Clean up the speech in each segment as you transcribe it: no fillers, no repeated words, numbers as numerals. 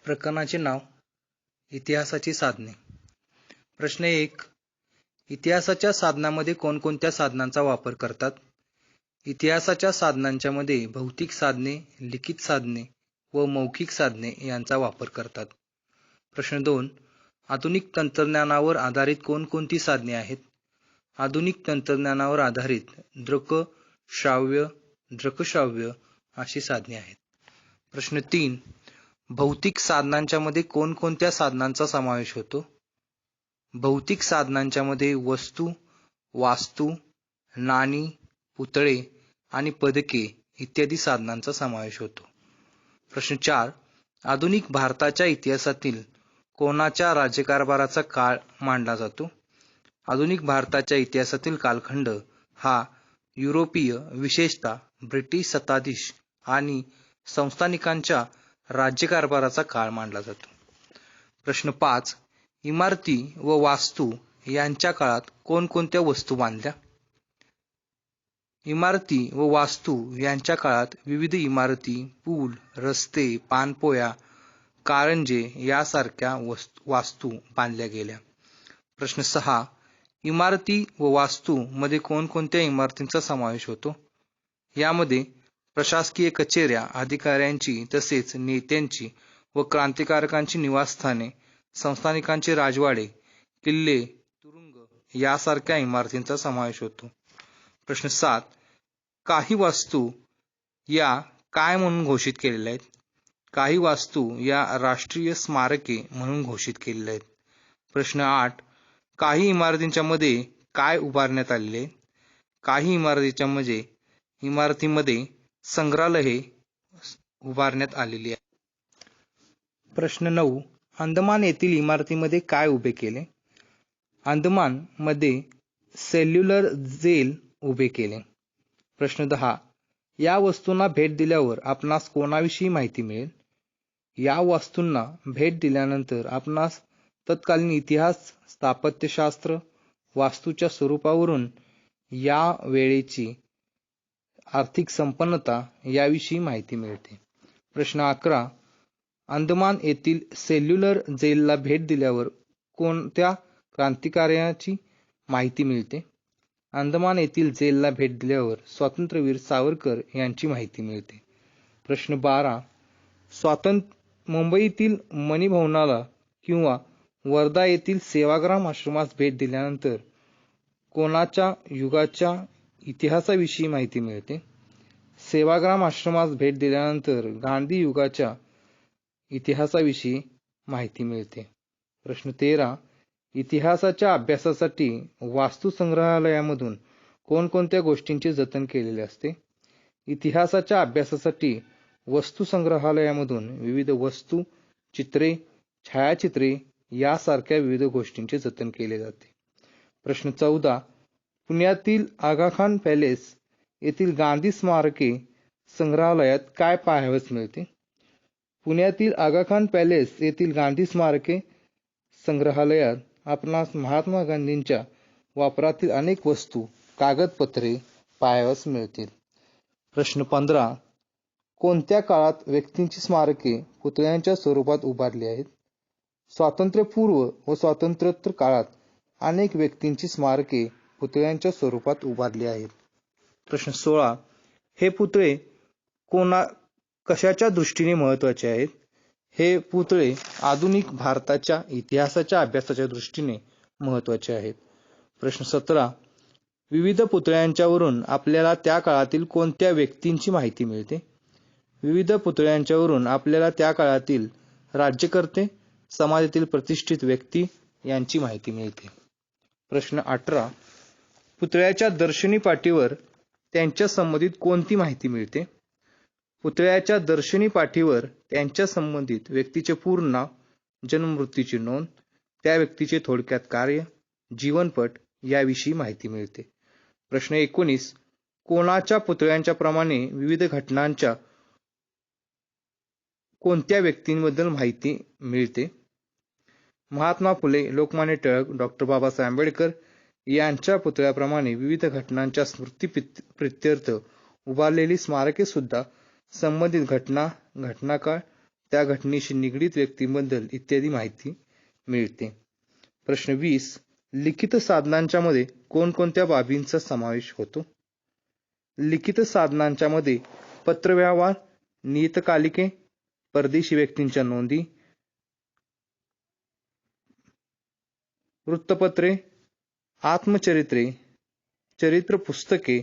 प्रकरणाचे नाव इतिहासाची साधने. प्रश्न 1. इतिहासाच्या साधनामध्ये कोणकोणत्या साधनांचा वापर करतात? इतिहासाच्या साधनांच्या मध्ये भौतिक साधने, लिखित साधने व मौखिक साधने यांचा वापर करतात. प्रश्न 2. आधुनिक तंत्रज्ञानावर आधारित कोणकोणती साधने आहेत? आधुनिक तंत्रज्ञानावर आधारित दृकश्राव्य अशी साधने आहेत. प्रश्न 3. भौतिक साधनांच्या मध्ये कोणकोणत्या साधनांचा समावेश होतो? भौतिक साधनांच्या मध्ये वस्तू, वास्तू, नाणी, पुतळे आणि पदके इत्यादी साधनांचा समावेश होतो. प्रश्न 4. आधुनिक भारताच्या इतिहासातील कोणाच्या राज्यकारभाराचा काळ मानला जातो? आधुनिक भारताच्या इतिहासातील कालखंड हा युरोपीय, विशेषतः ब्रिटिश सत्ताधीश आणि संस्थानिकांच्या राज्यकारभाराचा काळ मानला जातो. प्रश्न 5. इमारती व वास्तू यांच्या काळात कोणकोणत्या वस्तू बांधल्या? इमारती व वास्तू यांच्या काळात विविध इमारती, पूल, रस्ते, पाणपोया, कारंजे यासारख्या वास्तू बांधल्या गेल्या. प्रश्न 6. इमारती व वास्तू मध्ये कोणकोणत्या इमारतींचा समावेश होतो? यामध्ये प्रशासकीय कचेऱ्या, अधिकाऱ्यांची तसेच नेत्यांची व क्रांतिकारकांची निवासस्थाने, संस्थानिकांचे राजवाडे, किल्ले, तुरुंग यासारख्या इमारतींचा समावेश होतो. प्रश्न 7. काही वास्तू या काय म्हणून घोषित केलेल्या आहेत? काही वास्तू या राष्ट्रीय स्मारके म्हणून घोषित केलेल्या आहेत. प्रश्न 8. काही इमारतींच्या मध्ये काय उभारण्यात आलेले आहे? काही इमारतीमध्ये संग्रहालये उभारण्यात आलेली आहे. प्रश्न 9. अंदमान येथील इमारतीमध्ये काय उभे केले? अंदमान मध्ये सेल्युलर जेल उभे केले. प्रश्न 10. या वस्तूंना भेट दिल्यावर आपणास कोणाविषयी माहिती मिळेल? या वस्तूंना भेट दिल्यानंतर आपणास तत्कालीन इतिहास, स्थापत्यशास्त्र, वास्तूच्या स्वरूपावरून या वेळेची आर्थिक संपन्नता याविषयी माहिती मिळते. प्रश्न 11. अंदमान येथील सेल्युलर जेलला भेट दिल्यावर कोणत्या क्रांतिकारकाची माहिती मिळते? अंदमान येथील जेलला भेट दिल्यावर स्वातंत्र्यवीर सावरकर यांची माहिती मिळते. प्रश्न 12. मुंबईतील मणी भवनाला किंवा वर्धा येथील सेवाग्राम आश्रमास भेट दिल्यानंतर कोणाच्या युगाच्या इतिहासाविषयी माहिती मिळते? सेवाग्राम आश्रमास भेट दिल्यानंतर गांधी युगाच्या इतिहासाविषयी माहिती मिळते. प्रश्न 13. इतिहासाच्या अभ्यासासाठी वास्तू संग्रहालयामधून कोणकोणत्या गोष्टींचे जतन केलेले असते? इतिहासाच्या अभ्यासासाठी वस्तू संग्रहालयामधून विविध वस्तू, चित्रे, छायाचित्रे यासारख्या विविध गोष्टींचे जतन केले जाते. प्रश्न 14. पुण्यातील आगाखान पॅलेस येथील गांधी स्मारके संग्रहालयात काय पाहावयास मिळते? पुण्यातील आगाखान पॅलेस येथील गांधी स्मारके संग्रहालयात आपणास महात्मा गांधींच्या वापरातील अनेक वस्तू, कागदपत्रे पाहावयास मिळतील. प्रश्न 15. कोणत्या काळात व्यक्तींची स्मारके पुतळ्यांच्या स्वरूपात उभारली आहेत? स्वातंत्र्यपूर्व व स्वातंत्र्योत्तर काळात अनेक व्यक्तींची स्मारके पुतळ्यांच्या स्वरूपात उभारली आहेत. प्रश्न 16. हे पुतळे कशाच्या दृष्टीने महत्त्वाचे आहेत? हे पुतळे आधुनिक भारताच्या इतिहासाच्या अभ्यासाच्या दृष्टीने महत्त्वाचे आहेत. प्रश्न 17. विविध पुतळ्यांच्यावरून आपल्याला त्या काळातील कोणत्या व्यक्तींची माहिती मिळते? विविध पुतळ्यांच्यावरून आपल्याला त्या काळातील राज्यकर्ते, समाजातील प्रतिष्ठित व्यक्ती यांची माहिती मिळते. प्रश्न 18. पुतळ्याच्या दर्शनी पाटीवर त्यांच्या संबंधित कोणती माहिती मिळते? पुतळ्याच्या दर्शनी पाटीवर त्यांच्या संबंधित व्यक्तीचे पूर्ण नाव, जन्ममृत्यूची नोंद, त्या व्यक्तीचे थोडक्यात कार्य, जीवनपट याविषयी माहिती मिळते. प्रश्न 19. कोणाच्या पुतळ्यांच्या प्रमाणे विविध घटनांच्या कोणत्या व्यक्तींबद्दल माहिती मिळते? महात्मा फुले, लोकमान्य टिळक, डॉ. बाबासाहेब आंबेडकर यांच्या पुतळ्याप्रमाणे विविध घटनांच्या स्मृतिप्रित्यर्थ उभारलेली स्मारके सुद्धा संबंधित घटना, घटनाकाळ, त्या घटनेशी निगडीत व्यक्तीबद्दल इत्यादी माहिती मिळते. प्रश्न 20. लिखित साधनांच्या मध्ये कोणकोणत्या बाबींचा समावेश होतो? लिखित साधनांच्या मध्ये पत्रव्यवहार, नियतकालिके, परदेशी व्यक्तींच्या नोंदी, वृत्तपत्रे, आत्मचरित्रे, चरित्र पुस्तके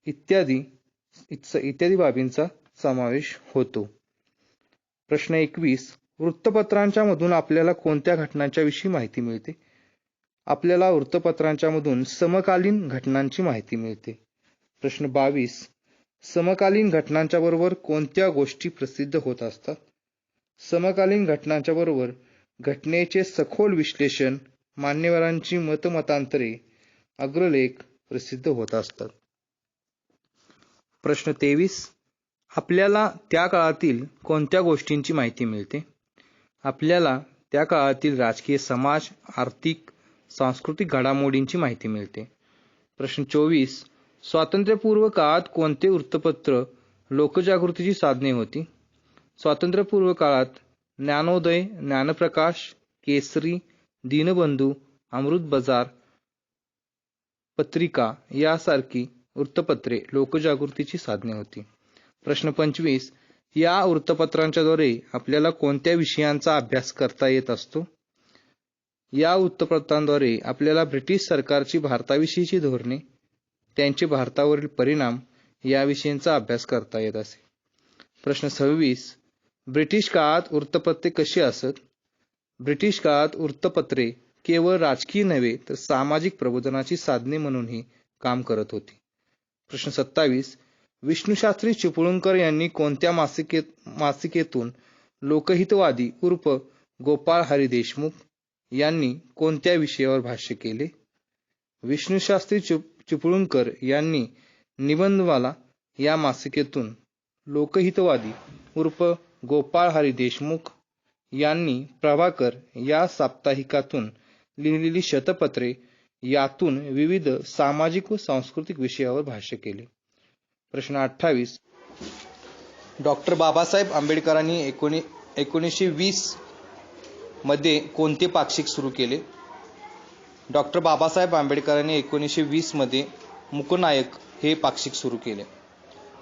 इत्यादी बाबींचा समावेश होतो. प्रश्न 21. वृत्तपत्रांच्या मधून आपल्याला कोणत्या घटनांच्या विषयी माहिती मिळते? आपल्याला वृत्तपत्रांच्या मधून समकालीन घटनांची माहिती मिळते. प्रश्न 22. समकालीन घटनांच्या बरोबर कोणत्या गोष्टी प्रसिद्ध होत असतात? समकालीन घटनांच्या बरोबर घटनेचे सखोल विश्लेषण, मान्यवरांची मतमतांतरे, अग्रलेख प्रसिद्ध होत असतात. प्रश्न 23. आपल्याला त्या काळातील कोणत्या गोष्टींची माहिती मिळते? आपल्याला त्या काळातील राजकीय, समाज, आर्थिक, सांस्कृतिक घडामोडींची माहिती मिळते. प्रश्न 24. स्वातंत्र्यपूर्व काळात कोणते वृत्तपत्र लोकजागृतीची साधने होती? स्वातंत्र्यपूर्व काळात ज्ञानोदय, ज्ञानप्रकाश, केसरी, दीनबंधू, अमृत बाजार पत्रिका यासारखी वृत्तपत्रे लोकजागृतीची साधने होती. प्रश्न 25. या वृत्तपत्रांच्याद्वारे आपल्याला कोणत्या विषयांचा अभ्यास करता येत असतो? या वृत्तपत्रांद्वारे आपल्याला ब्रिटिश सरकारची भारताविषयीची धोरणे, त्यांचे भारतावरील परिणाम याविषयींचा अभ्यास करता येत असे. प्रश्न 26. ब्रिटिश काळात वृत्तपत्रे कशी असत? ब्रिटिश काळात वृत्तपत्रे केवळ राजकीय नव्हे तर सामाजिक प्रबोधनाची साधने म्हणूनही काम करत होती. प्रश्न 27. विष्णुशास्त्री चिपळूणकर यांनी कोणत्या मासिकेतून लोकहितवादी उर्फ गोपाळ हरी देशमुख यांनी कोणत्या विषयावर भाष्य केले? विष्णुशास्त्री चिपळूणकर यांनी निबंधमाला या मासिकेतून लोकहितवादी उर्फ गोपाळ हरी देशमुख यांनी प्रभाकर या साप्ताहिकातून लिहिलेली शतपत्रे यातून विविध सामाजिक व सांस्कृतिक विषयावर भाष्य केले. प्रश्न 28. डॉक्टर बाबासाहेब आंबेडकरांनी 1920 मध्ये कोणते पाक्षिक सुरू केले? डॉक्टर बाबासाहेब आंबेडकरांनी 1920 मध्ये मूकनायक हे पाक्षिक सुरू केले.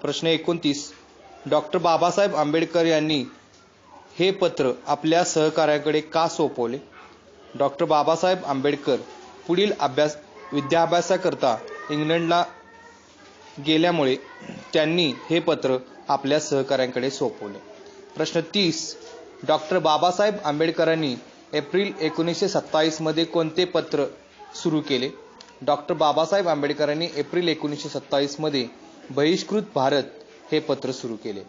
प्रश्न 29. डॉक्टर बाबासाहेब आंबेडकर यांनी हे पत्र आपल्या सहकाऱ्यांकडे का सोपवले? डॉक्टर बाबासाहेब आंबेडकर पुढील विद्याभ्यासाकरता इंग्लंडला गेल्यामुळे त्यांनी हे पत्र आपल्या सहकाऱ्यांकडे सोपवले. प्रश्न 30. डॉक्टर बाबासाहेब आंबेडकरांनी एप्रिल 1927 मध्ये कोणते पत्र सुरू केले? डॉक्टर बाबासाहेब आंबेडकरांनी एप्रिल 1927 मध्ये बहिष्कृत भारत हे पत्र सुरू केले.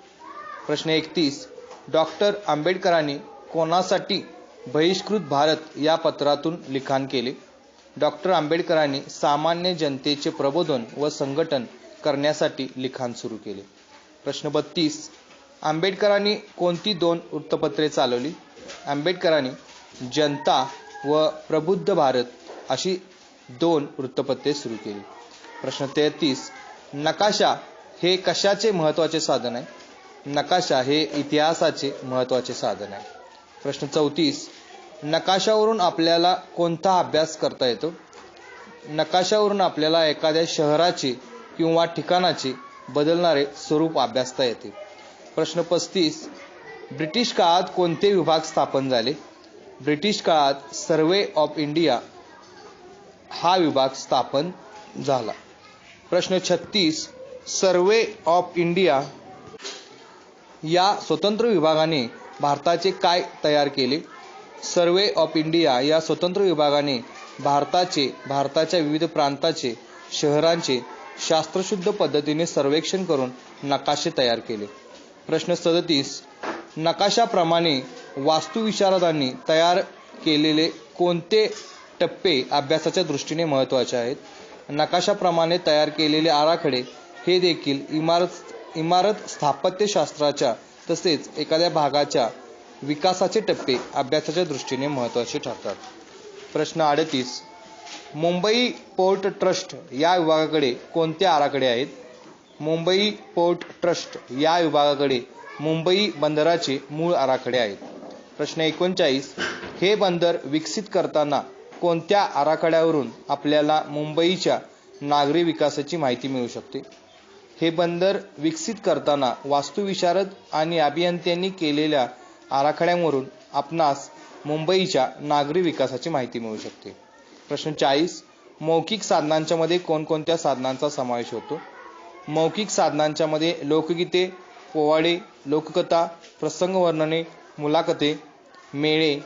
प्रश्न 31. डॉक्टर आंबेडकरांनी कोणासाठी बहिष्कृत भारत या पत्रातून लिखाण केले? डॉक्टर आंबेडकरांनी सामान्य जनतेचे प्रबोधन व संघटन करण्यासाठी लिखाण सुरू केले. प्रश्न 32. आंबेडकरांनी कोणती 2 वृत्तपत्रे चालवली? आंबेडकरांनी जनता व प्रबुद्ध भारत अशी 2 वृत्तपत्रे सुरू केली. प्रश्न 33. नकाशा हे कशाचे महत्त्वाचे साधन आहे? नकाशा हे इतिहासाचे महत्त्वाचे साधन आहे. प्रश्न 34. नकाशावरून आपल्याला कोणता अभ्यास करता येतो? नकाशावरून आपल्याला एखाद्या शहराचे किंवा ठिकाणाचे बदलणारे स्वरूप अभ्यासता येते. प्रश्न 35. ब्रिटिश काळात कोणते विभाग स्थापन झाले? ब्रिटिश काळात सर्वे ऑफ इंडिया हा विभाग स्थापन झाला. प्रश्न 36. सर्वे ऑफ इंडिया या स्वतंत्र विभागाने भारताचे काय तयार केले? सर्वे ऑफ इंडिया या स्वतंत्र विभागाने भारताच्या विविध प्रांताचे, शहरांचे शास्त्रशुद्ध पद्धतीने सर्वेक्षण करून नकाशे तयार केले. प्रश्न 37. नकाशाप्रमाणे वास्तुविशारदांनी तयार केलेले कोणते टप्पे अभ्यासाच्या दृष्टीने महत्त्वाचे आहेत? नकाशाप्रमाणे तयार केलेले आराखडे हे देखील इमारत स्थापत्यशास्त्राच्या तसेच एखाद्या भागाच्या विकासाचे टप्पे अभ्यासाच्या दृष्टीने महत्त्वाचे ठरतात. प्रश्न 38. मुंबई पोर्ट ट्रस्ट या विभागाकडे कोणते आराखडे आहेत? मुंबई पोर्ट ट्रस्ट या विभागाकडे मुंबई बंदराचे मूळ आराखडे आहेत? प्रश्न 39, हे बंदर विकसित करताना कोणत्या आराखड्यावरून आपल्याला मुंबईच्या नागरी विकासाची माहिती मिळू शकते? हे बंदर विकसित करताना वास्तुविशारद आणि अभियंत्यांनी केलेल्या आराखड्यांवरून आपणास मुंबईच्या नागरी विकासाची माहिती मिळू शकते. प्रश्न 40, मौखिक साधनांच्या मध्ये कोणकोणत्या साधनांचा समावेश होतो? मौखिक साधनांच्या मध्ये लोकगीते, पोवाडे, लोककथा, प्रसंग वर्णने, मुलाखते, मेळे,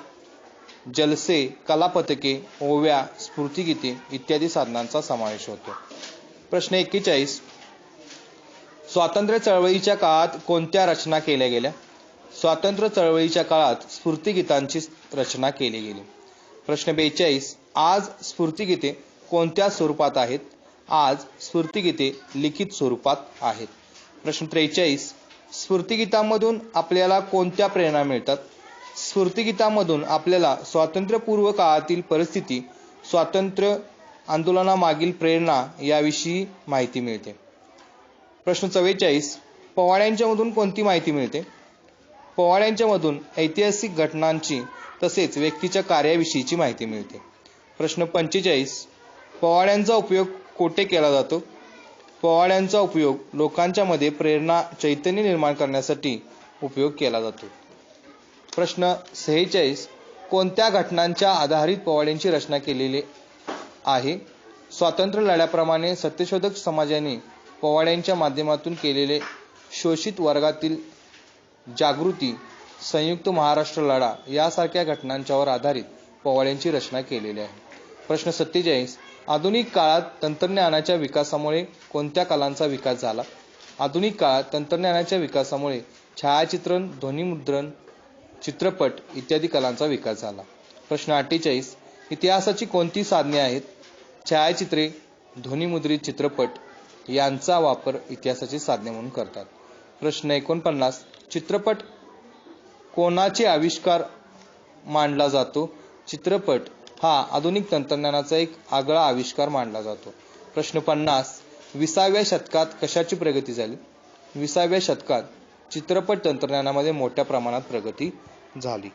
जलसे, कलापथके, ओव्या, स्फूर्तिगीते इत्यादी साधनांचा समावेश होतो. प्रश्न 41, स्वातंत्र्य चळवळीच्या काळात कोणत्या रचना केल्या गेल्या? स्वातंत्र्य चळवळीच्या काळात स्फूर्तिगीतांची रचना केली गेली. प्रश्न 42, आज स्फूर्तिगीते कोणत्या स्वरूपात आहेत? आज स्फूर्तिगीते लिखित स्वरूपात आहेत. प्रश्न 43, स्फूर्तिगीतांमधून आपल्याला कोणत्या प्रेरणा मिळतात? स्फूर्तिगीतांमधून आपल्याला स्वातंत्र्यपूर्व काळातील परिस्थिती, स्वातंत्र्य आंदोलनामागील प्रेरणा याविषयी माहिती मिळते. प्रश्न 44, पोवाड्यांच्या मधून कोणती माहिती मिळते? पोवाड्यांच्या मधून ऐतिहासिक घटनांची तसेच व्यक्तीच्या कार्याविषयीची माहिती मिळते. प्रश्न 45, पोवाड्यांचा उपयोग कोठे केला जातो? पोवाड्यांचा उपयोग लोकांच्या मध्ये प्रेरणा, चैतन्य निर्माण करण्यासाठी उपयोग केला जातो. प्रश्न 46, कोणत्या घटनांच्या आधारित पोवाड्यांची रचना केलेली आहे? स्वातंत्र्य लढ्याप्रमाणे सत्यशोधक समाजाने पोवाड्यांच्या माध्यमातून केलेले शोषित वर्गातील जागृती, संयुक्त महाराष्ट्र लढा यासारख्या घटनांच्यावर आधारित पोवाड्यांची रचना केलेली आहे. प्रश्न 47, आधुनिक काळात तंत्रज्ञानाच्या विकासामुळे कोणत्या कलांचा विकास झाला? आधुनिक काळात तंत्रज्ञानाच्या विकासामुळे छायाचित्रण, ध्वनिमुद्रण, चित्रपट इत्यादी कलांचा विकास झाला. प्रश्न 48, इतिहासाची कोणती साधने आहेत? छायाचित्रे, ध्वनिमुद्रित चित्रपट यांचा वापर इतिहासाची साधने म्हणून करतात. प्रश्न 49, चित्रपट कोणाचे आविष्कार मानला जातो? चित्रपट हा आधुनिक तंत्रज्ञानाचा एक आगळा आविष्कार मानला जातो. प्रश्न 50, 20व्या शतकात कशाची प्रगती झाली? 20व्या शतकात चित्रपट तंत्रज्ञानामध्ये मोठ्या प्रमाणात प्रगती झाली.